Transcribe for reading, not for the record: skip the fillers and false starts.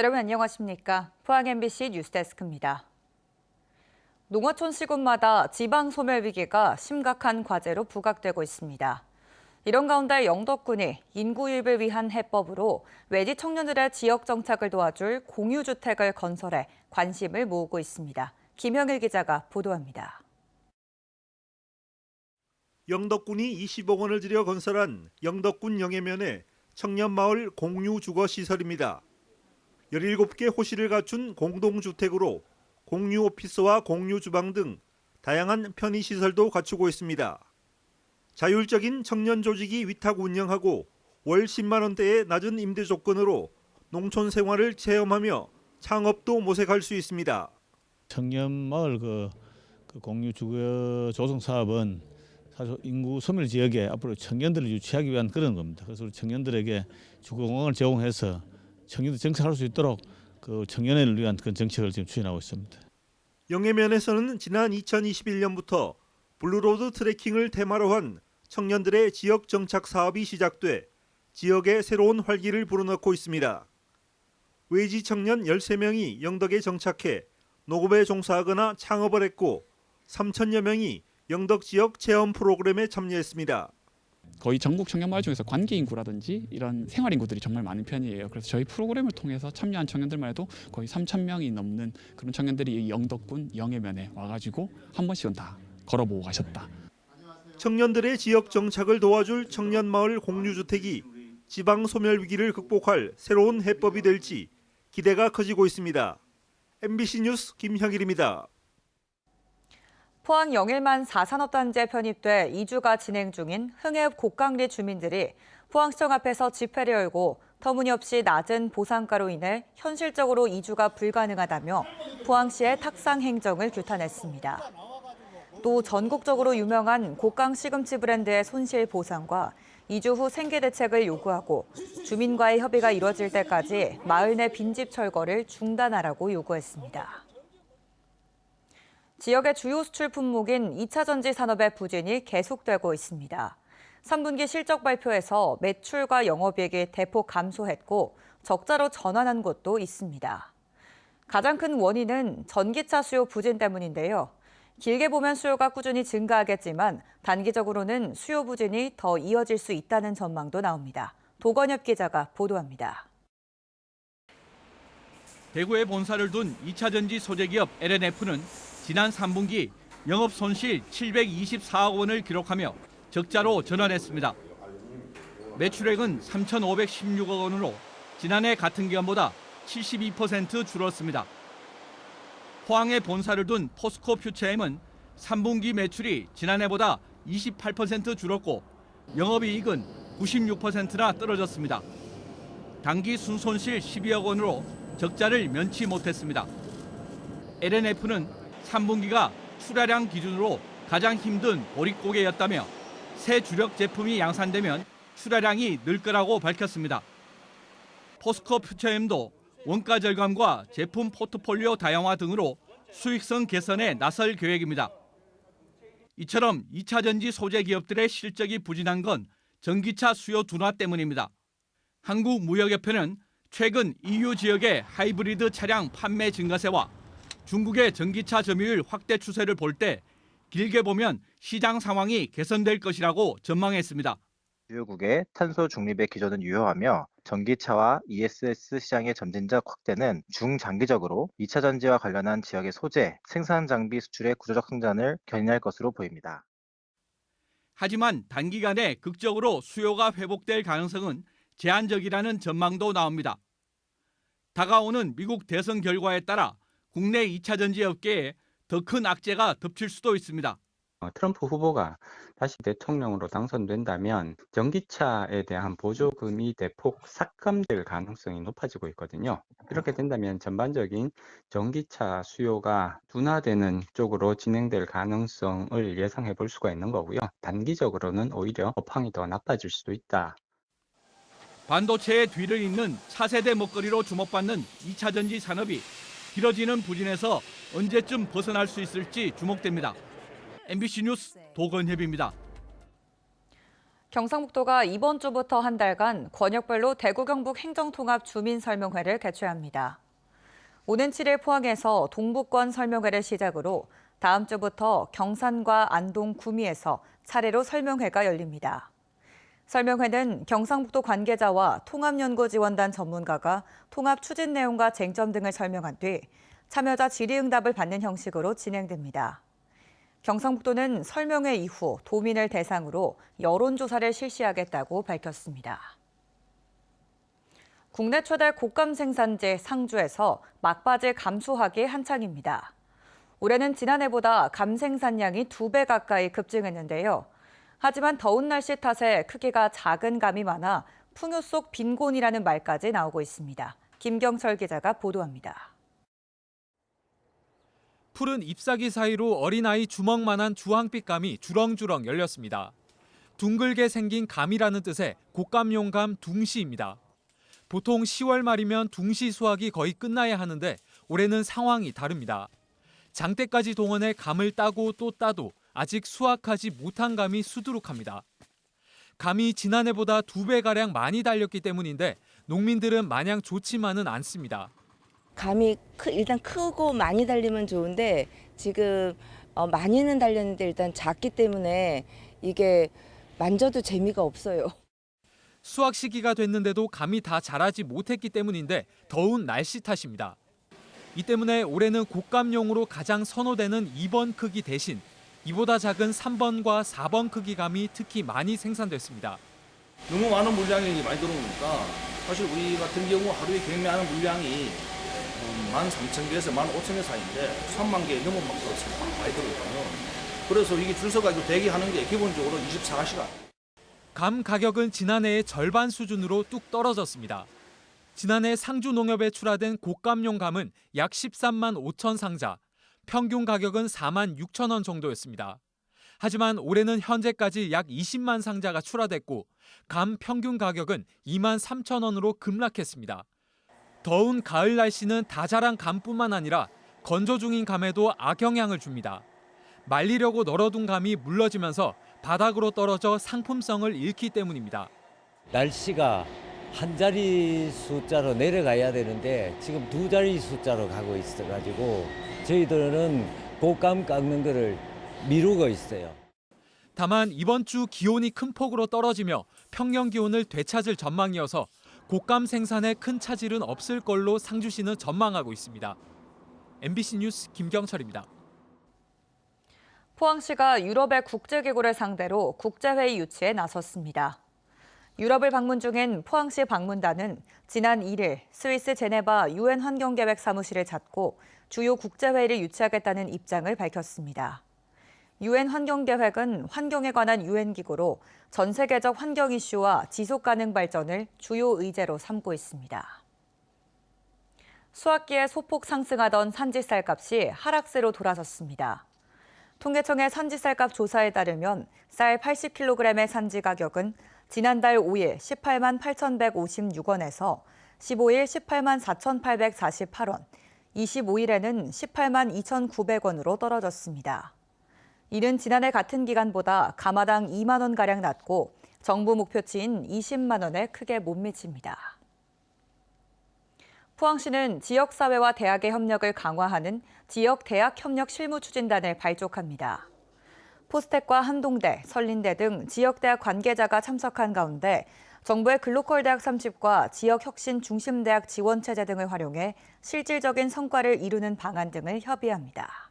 여러분 안녕하십니까? 포항 MBC 뉴스데스크입니다. 농어촌 시군마다 지방 소멸 위기가 심각한 과제로 부각되고 있습니다. 이런 가운데 영덕군이 인구 유입을 위한 해법으로 외지 청년들의 지역 정착을 도와줄 공유주택을 건설해 관심을 모으고 있습니다. 김형일 기자가 보도합니다. 영덕군이 20억 원을 들여 건설한 영덕군 영해면의 청년마을 공유주거시설입니다. 17개 호실을 갖춘 공동주택으로 공유 오피스와 공유 주방 등 다양한 편의시설도 갖추고 있습니다. 자율적인 청년 조직이 위탁 운영하고 월 10만 원대의 낮은 임대 조건으로 농촌 생활을 체험하며 창업도 모색할 수 있습니다. 청년마을 공유 주거 조성 사업은 사실 인구 소멸 지역에 앞으로 청년들을 유치하기 위한 그런 겁니다. 그래서 우리 청년들에게 주거 공간을 제공해서 청년들 정착할 수 있도록 그 청년을 위한 그런 정책을 지금 추진하고 있습니다. 영해면에서는 지난 2021년부터 블루로드 트레킹을 테마로 한 청년들의 지역 정착 사업이 시작돼 지역에 새로운 활기를 불어넣고 있습니다. 외지 청년 13명이 영덕에 정착해 농업에 종사하거나 창업을 했고 3천여 명이 영덕 지역 체험 프로그램에 참여했습니다. 거의 전국 청년마을 중에서 관계 인구라든지 이런 생활 인구들이 정말 많은 편이에요. 그래서 저희 프로그램을 통해서 참여한 청년들만 해도 거의 3,000명이 넘는 그런 청년들이 이 영덕군 영해면에 와가지고 한 번씩은 다 걸어보고 가셨다. 청년들의 지역 정착을 도와줄 청년마을 공유주택이 지방 소멸 위기를 극복할 새로운 해법이 될지 기대가 커지고 있습니다. MBC 뉴스 김형일입니다. 포항 영일만 4산업단지에 편입돼 이주가 진행 중인 흥해 곡강리 주민들이 포항시청 앞에서 집회를 열고 터무니없이 낮은 보상가로 인해 현실적으로 이주가 불가능하다며 포항시의 탁상 행정을 규탄했습니다. 또 전국적으로 유명한 곡강 시금치 브랜드의 손실 보상과 이주 후 생계 대책을 요구하고 주민과의 협의가 이뤄질 때까지 마을 내 빈집 철거를 중단하라고 요구했습니다. 지역의 주요 수출 품목인 2차 전지 산업의 부진이 계속되고 있습니다. 3분기 실적 발표에서 매출과 영업이익이 대폭 감소했고 적자로 전환한 곳도 있습니다. 가장 큰 원인은 전기차 수요 부진 때문인데요. 길게 보면 수요가 꾸준히 증가하겠지만 단기적으로는 수요 부진이 더 이어질 수 있다는 전망도 나옵니다. 도건엽 기자가 보도합니다. 대구에 본사를 둔 2차 전지 소재기업 LNF는 지난 3분기 영업 손실 724억 원을 기록하며 적자로 전환했습니다. 매출액은 3,516억 원으로 지난해 같은 기간보다 72% 줄었습니다. 포항에 본사를 둔 포스코 퓨처엠은 3분기 매출이 지난해보다 28% 줄었고 영업이익은 96%나 떨어졌습니다. 당기 순손실 12억 원으로 적자를 면치 못했습니다. LNF는 3분기가 출하량 기준으로 가장 힘든 보릿고개였다며 새 주력 제품이 양산되면 출하량이 늘 거라고 밝혔습니다. 포스코 퓨처엠도 원가 절감과 제품 포트폴리오 다양화 등으로 수익성 개선에 나설 계획입니다. 이처럼 2차 전지 소재 기업들의 실적이 부진한 건 전기차 수요 둔화 때문입니다. 한국무역협회는 최근 EU 지역의 하이브리드 차량 판매 증가세와 중국의 전기차 점유율 확대 추세를 볼 때 길게 보면 시장 상황이 개선될 것이라고 전망했습니다. 주요국의 탄소 중립의 기조는 유효하며 전기차와 ESS 시장의 점진적 확대는 중장기적으로 2차 전지와 관련한 지역의 소재, 생산 장비 수출의 구조적 성장을 견인할 것으로 보입니다. 하지만 단기간에 극적으로 수요가 회복될 가능성은 제한적이라는 전망도 나옵니다. 다가오는 미국 대선 결과에 따라 국내 2차 전지 업계에 더 큰 악재가 덮칠 수도 있습니다. 트럼프 후보가 다시 대통령으로 당선된다면 전기차에 대한 보조금이 대폭 삭감될 가능성이 높아지고 있거든요. 이렇게 된다면 전반적인 전기차 수요가 둔화되는 쪽으로 진행될 가능성을 예상해 볼 수가 있는 거고요. 단기적으로는 오히려 업황이 더 나빠질 수도 있다. 반도체의 뒤를 잇는 차세대 먹거리로 주목받는 2차 전지 산업이 길어지는 부진에서 언제쯤 벗어날 수 있을지 주목됩니다. MBC 뉴스 도건협입니다. 경상북도가 이번 주부터 한 달간 권역별로 대구 경북 행정통합 주민설명회를 개최합니다. 오는 7일 포항에서 동북권 설명회를 시작으로 다음 주부터 경산과 안동, 구미에서 차례로 설명회가 열립니다. 설명회는 경상북도 관계자와 통합연구지원단 전문가가 통합 추진 내용과 쟁점 등을 설명한 뒤 참여자 질의응답을 받는 형식으로 진행됩니다. 경상북도는 설명회 이후 도민을 대상으로 여론조사를 실시하겠다고 밝혔습니다. 국내 최대 곶감 생산지 상주에서 막바지 감소하기 한창입니다. 올해는 지난해보다 감 생산량이 2배 가까이 급증했는데요. 하지만 더운 날씨 탓에 크기가 작은 감이 많아 풍요 속 빈곤이라는 말까지 나오고 있습니다. 김경철 기자가 보도합니다. 푸른 잎사귀 사이로 어린아이 주먹만한 주황빛 감이 주렁주렁 열렸습니다. 둥글게 생긴 감이라는 뜻의 곶감용감 둥시입니다. 보통 10월 말이면 둥시 수확이 거의 끝나야 하는데 올해는 상황이 다릅니다. 장대까지 동원해 감을 따고 또 따도 아직 수확하지 못한 감이 수두룩합니다. 감이 지난해보다 2배가량 많이 달렸기 때문인데 농민들은 마냥 좋지만은 않습니다. 감이 일단 크고 많이 달리면 좋은데 지금 많이는 달렸는데 일단 작기 때문에 이게 만져도 재미가 없어요. 수확 시기가 됐는데도 감이 다 자라지 못했기 때문인데 더운 날씨 탓입니다. 이 때문에 올해는 곶감용으로 가장 선호되는 2번 크기 대신 이보다 작은 3번과 4번 크기 감이 특히 많이 생산됐습니다. 너무 많은 물량이 많이 들어오니까 사실 우리 같은 경우 하루에 경매하는 물량이 13,000개에서 15,000개 사이인데 3만 개 넘은 막 들었습니다. 많이 들어오니까요. 그래서 이게 줄 서가지고 대기하는 게 기본적으로 24시간. 감 가격은 지난해의 절반 수준으로 뚝 떨어졌습니다. 지난해 상주농협에 출하된 곶감용 감은 약 13만 5천 상자, 평균 가격은 4만 6천 원 정도였습니다. 하지만 올해는 현재까지 약 20만 상자가 출하됐고 감 평균 가격은 2만 3천 원으로 급락했습니다. 더운 가을 날씨는 다 자란 감뿐만 아니라 건조 중인 감에도 악영향을 줍니다. 말리려고 널어둔 감이 물러지면서 바닥으로 떨어져 상품성을 잃기 때문입니다. 날씨가 한 자리 숫자로 내려가야 되는데 지금 2자리 숫자로 가고 있어가지고 저희들은 곶감 깎는 거를 미루고 있어요. 다만 이번 주 기온이 큰 폭으로 떨어지며 평년 기온을 되찾을 전망이어서 곶감 생산에 큰 차질은 없을 걸로 상주시는 전망하고 있습니다. MBC 뉴스 김경철입니다. 포항시가 유럽의 국제기구를 상대로 국제회의 유치에 나섰습니다. 유럽을 방문 중인 포항시 방문단은 지난 1일 스위스 제네바 UN 환경계획 사무실을 찾고 주요 국제회의를 유치하겠다는 입장을 밝혔습니다. UN 환경계획은 환경에 관한 UN 기구로 전 세계적 환경 이슈와 지속가능 발전을 주요 의제로 삼고 있습니다. 수확기에 소폭 상승하던 산지쌀 값이 하락세로 돌아섰습니다. 통계청의 산지쌀값 조사에 따르면 쌀 80kg의 산지 가격은 지난달 5일 18만 8,156원에서 15일 18만 4,848원, 25일에는 18만 2,900원으로 떨어졌습니다. 이는 지난해 같은 기간보다 가마당 2만 원가량 낮고 정부 목표치인 20만 원에 크게 못 미칩니다. 포항시는 지역사회와 대학의 협력을 강화하는 지역대학협력실무추진단을 발족합니다. 포스텍과 한동대, 설린대 등 지역대학 관계자가 참석한 가운데 정부의 글로컬 대학 30과 지역혁신 중심대학 지원체제 등을 활용해 실질적인 성과를 이루는 방안 등을 협의합니다.